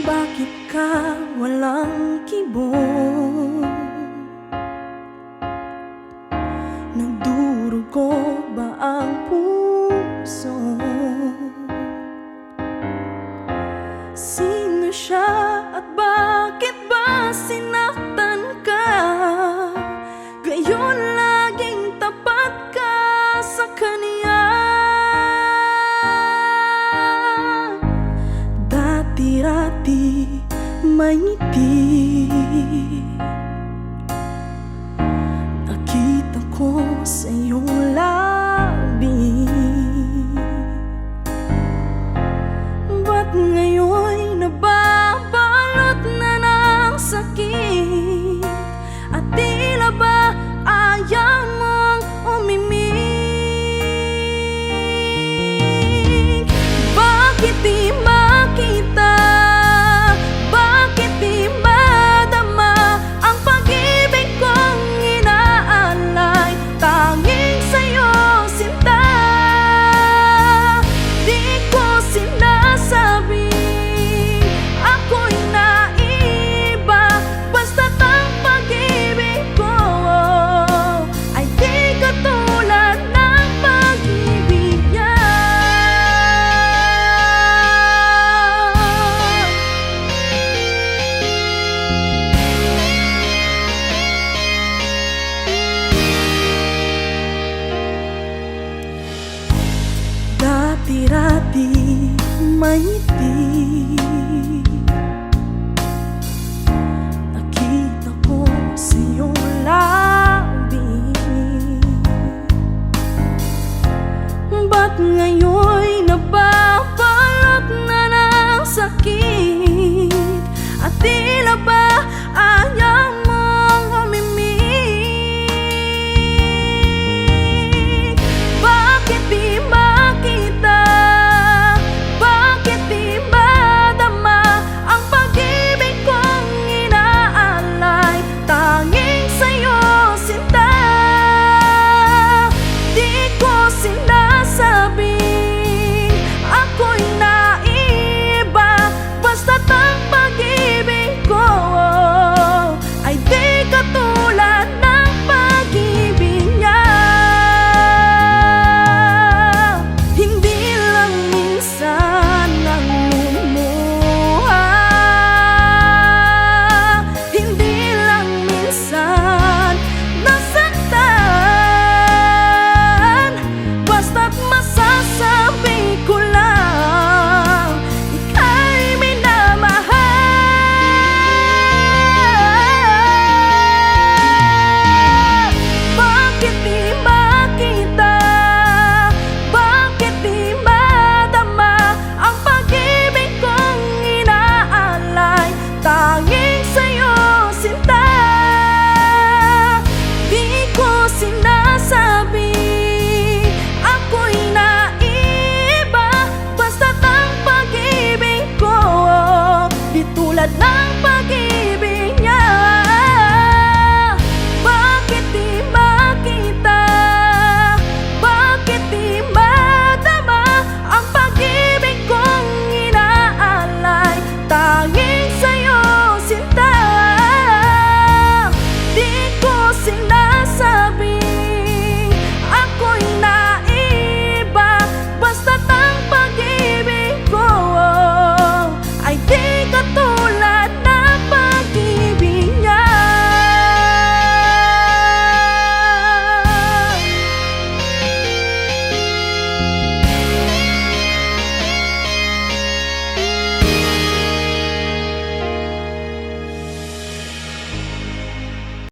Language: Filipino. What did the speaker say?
Bakit ka walang kibong? Nagdurugo ba ang puso? Sino siya at bakit ba sinaktan ka? Gayon laging tapat ka sa kanya. Dati-rati may ngiti, nakita ko sa iyong labi. Ba't ngayon'y nababalot na ng sakit? At tila ba ayaw mong umimik? Bakit di makita? Bakit di madama ang pag-ibig kong inaalay? Tanging sa'yo, sinta. Di ko sinasabing ako'y naiba, basta't ang pag-ibig ko ay di katulad ng pag-ibig niya. Dati-rati may ngiti, nakita ko sa iyong labi. Ba't ngayon'y nababalot na ng sakit? At tila ba ayaw mong umimik? Bakit di makita? Bakit di madama ang pag-ibig kong inaalay? Tanging sa'yo, sinta. Di ko sinasabing ako'y naiba, basta't ang pag-ibig ko ay di katulad ng pag-ibig niya. Hindi lang minsan ang lumuha, hindi lang minsan nasaktan, basta't masasabi ko lang ika'y minamahal. Bakit di makita? Bakit di madama ang pag-ibig kong inaalay? Tanging sa'yo, sinta. Di ko sinasabi ako'y naiba, basta't ang pag-ibig ko di tulad ng pag